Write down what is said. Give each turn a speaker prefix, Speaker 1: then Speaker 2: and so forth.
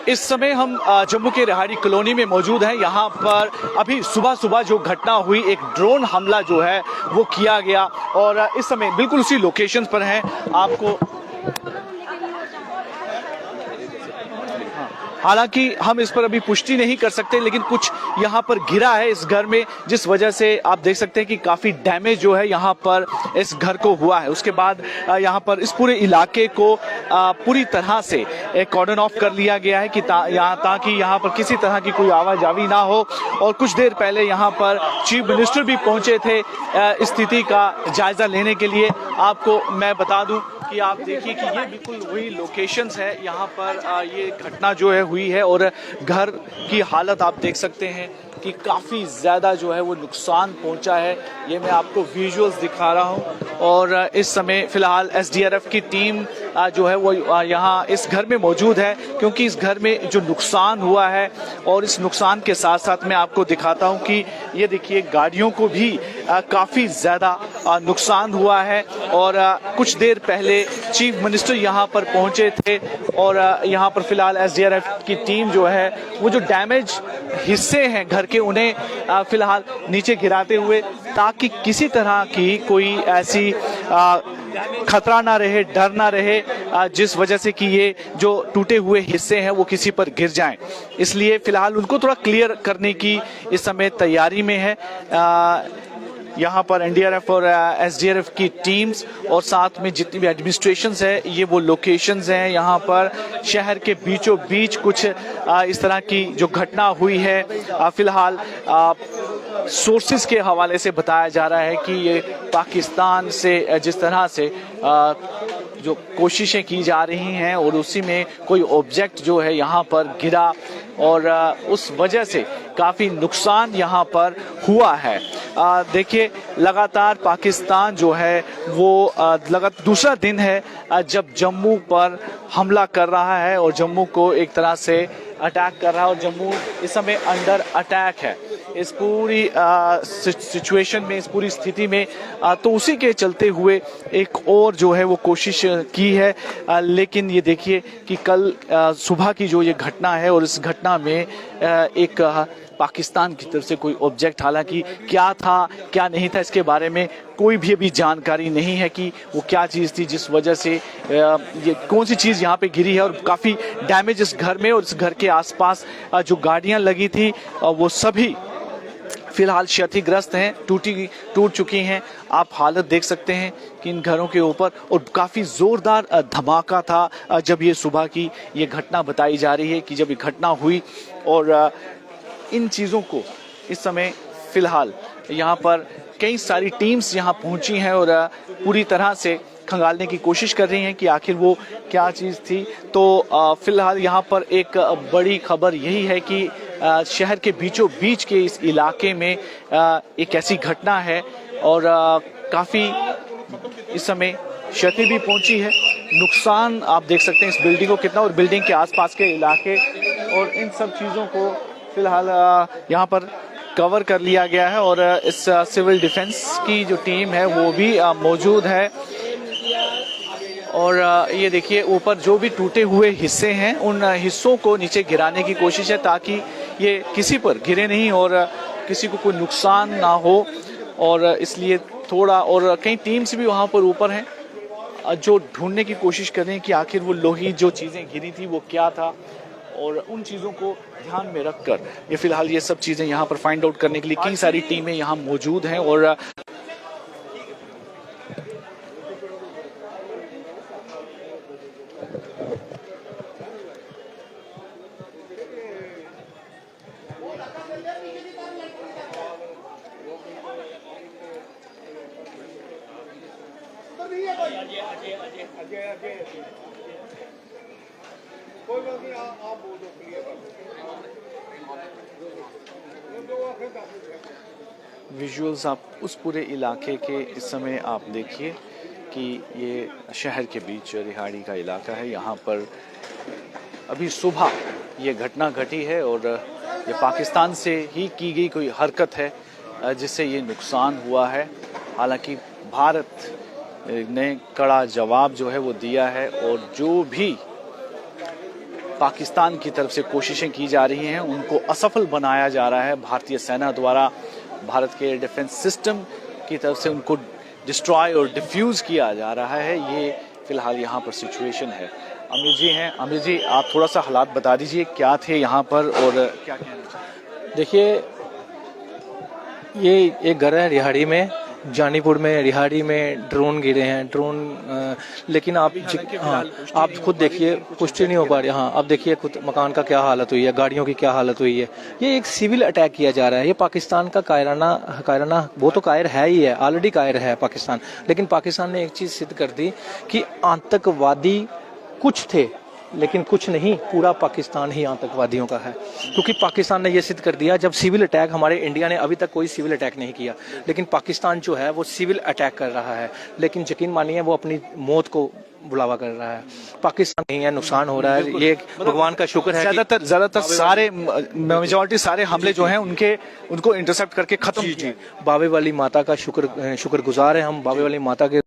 Speaker 1: इस समय हम जम्मू के रिहाड़ी कॉलोनी में मौजूद हैं। यहाँ पर अभी सुबह सुबह जो घटना हुई, एक ड्रोन हमला जो है वो किया गया और इस समय बिल्कुल उसी लोकेशन पर हैं। आपको हालांकि हम इस पर अभी पुष्टि नहीं कर सकते, लेकिन कुछ यहाँ पर गिरा है इस घर में, जिस वजह से आप देख सकते हैं कि काफी डैमेज जो है यहाँ पर इस घर को हुआ है। उसके बाद यहाँ पर इस पूरे इलाके को पूरी तरह से कॉर्डन ऑफ कर लिया गया है कि ताकि यहाँ पर किसी तरह की कोई आवाजावी ना हो। और कुछ देर पहले यहाँ पर चीफ मिनिस्टर भी पहुंचे थे स्थिति का जायजा लेने के लिए। आपको मैं बता दूं कि आप देखिए कि ये बिल्कुल वही लोकेशंस है, यहाँ पर ये घटना जो है हुई है और घर की हालत आप देख सकते हैं कि काफ़ी ज़्यादा जो है वो नुकसान पहुंचा है। ये मैं आपको विजुअल्स दिखा रहा हूं और इस समय फ़िलहाल एसडीआरएफ की टीम जो है वो यहाँ इस घर में मौजूद है, क्योंकि इस घर में जो नुकसान हुआ है और इस नुकसान के साथ साथ मैं आपको दिखाता हूं कि ये देखिए गाड़ियों को भी काफ़ी ज़्यादा नुकसान हुआ है। और कुछ देर पहले चीफ मिनिस्टर यहाँ पर पहुँचे थे और यहाँ पर फ़िलहाल एसडीआरएफ की टीम जो है वो जो डैमेज हिस्से हैं घर के उन्हें फिलहाल नीचे गिराते हुए, ताकि किसी तरह की कोई ऐसी खतरा ना रहे, डर ना रहे, जिस वजह से कि ये जो टूटे हुए हिस्से हैं वो किसी पर गिर जाएं। इसलिए फिलहाल उनको थोड़ा क्लियर करने की इस समय तैयारी में है। यहाँ पर एनडीआरएफ और एसडीआरएफ की टीम्स और साथ में जितनी भी एडमिनिस्ट्रेशंस है, ये वो लोकेशंस हैं। यहाँ पर शहर के बीचों बीच कुछ इस तरह की जो घटना हुई है, फिलहाल सोर्सेज के हवाले से बताया जा रहा है कि ये पाकिस्तान से जिस तरह से जो कोशिशें की जा रही हैं और उसी में कोई ऑब्जेक्ट जो है यहाँ पर गिरा और उस वजह से काफ़ी नुकसान यहाँ पर हुआ है। देखिए लगातार पाकिस्तान जो है वो लगातार दूसरा दिन है जब जम्मू पर हमला कर रहा है और जम्मू को एक तरह से अटैक कर रहा है और जम्मू इस समय अंडर अटैक है इस पूरी सिचुएशन में, इस पूरी स्थिति में। तो उसी के चलते हुए एक और जो है वो कोशिश की है, लेकिन ये देखिए कि कल सुबह की जो ये घटना है और इस घटना में एक पाकिस्तान की तरफ से कोई ऑब्जेक्ट, हालांकि क्या था क्या नहीं था इसके बारे में कोई भी अभी जानकारी नहीं है कि वो क्या चीज़ थी जिस वजह से ये कौन सी चीज़ यहाँ पे गिरी है। और काफ़ी डैमेज इस घर में और इस घर के आसपास जो गाड़ियाँ लगी थी वो सभी फिलहाल क्षतिग्रस्त हैं, टूट चुकी हैं। आप हालत देख सकते हैं कि इन घरों के ऊपर, और काफ़ी ज़ोरदार धमाका था जब ये सुबह की ये घटना बताई जा रही है कि जब ये घटना हुई। और इन चीज़ों को इस समय फ़िलहाल यहाँ पर कई सारी टीम्स यहाँ पहुँची हैं और पूरी तरह से खंगालने की कोशिश कर रही हैं कि आखिर वो क्या चीज़ थी। तो फिलहाल यहाँ पर एक बड़ी खबर यही है कि शहर के बीचों बीच के इस इलाके में एक ऐसी घटना है और काफ़ी इस समय क्षति भी पहुंची है। नुकसान आप देख सकते हैं इस बिल्डिंग को कितना, और बिल्डिंग के आसपास के इलाके और इन सब चीज़ों को फिलहाल यहाँ पर कवर कर लिया गया है। और इस सिविल डिफेंस की जो टीम है वो भी मौजूद है। और ये देखिए ऊपर जो भी टूटे हुए हिस्से हैं उन हिस्सों को नीचे गिराने की कोशिश है, ताकि ये किसी पर गिरे नहीं और किसी को कोई नुकसान ना हो। और इसलिए थोड़ा, और कई टीम्स भी वहाँ पर ऊपर हैं जो ढूंढने की कोशिश कर रहे हैं कि आखिर वो लोही जो चीज़ें गिरी थी वो क्या था, और उन चीज़ों को ध्यान में रखकर ये फिलहाल ये सब चीज़ें यहाँ पर फाइंड आउट करने के लिए कई सारी टीमें यहाँ मौजूद हैं। और विजुअल्स आप उस पूरे इलाके के इस समय आप देखिए कि ये शहर के बीच रिहाड़ी का इलाका है। यहाँ पर अभी सुबह ये घटना घटी है और ये पाकिस्तान से ही की गई कोई हरकत है जिससे ये नुकसान हुआ है। हालांकि भारत ने कड़ा जवाब जो है वो दिया है और जो भी पाकिस्तान की तरफ से कोशिशें की जा रही हैं उनको असफल बनाया जा रहा है भारतीय सेना द्वारा। भारत के डिफेंस सिस्टम की तरफ से उनको डिस्ट्रॉय और डिफ्यूज किया जा रहा है। ये फिलहाल यहाँ पर सिचुएशन है। अमित जी हैं, अमित जी आप थोड़ा सा हालात बता दीजिए क्या थे यहाँ पर और क्या कहना चाहिए।
Speaker 2: देखिए, ये एक घर है रिहाड़ी में, जानीपुर में, रिहाड़ी में ड्रोन गिरे हैं। लेकिन आप आप खुद देखिए, पुष्टि नहीं हो पा रही। हाँ, अब देखिए खुद मकान का क्या हालत हुई है, गाड़ियों की क्या हालत हुई है। ये एक सिविल अटैक किया जा रहा है। ये पाकिस्तान का कायराना वो तो कायर है ही है, ऑलरेडी कायर है पाकिस्तान। लेकिन पाकिस्तान ने एक चीज सिद्ध कर दी कि आतंकवादी कुछ थे लेकिन कुछ नहीं, पूरा पाकिस्तान ही आतंकवादियों का है। क्योंकि पाकिस्तान ने यह सिद्ध कर दिया, जब सिविल अटैक, हमारे इंडिया ने अभी तक कोई सिविल अटैक नहीं किया, लेकिन पाकिस्तान जो है वो सिविल अटैक कर रहा है। लेकिन यकीन मानिए वो अपनी मौत को बुलावा कर रहा है। पाकिस्तान नहीं है, नुकसान हो रहा है। ये भगवान का शुक्र है।
Speaker 1: ज्यादातर सारे मेजॉरिटी सारे हमले जो हैं उनको इंटरसेप्ट करके खत्म।
Speaker 2: जी, बाबे वाली माता का शुक्रगुजार है हम। बाबे वाली माता के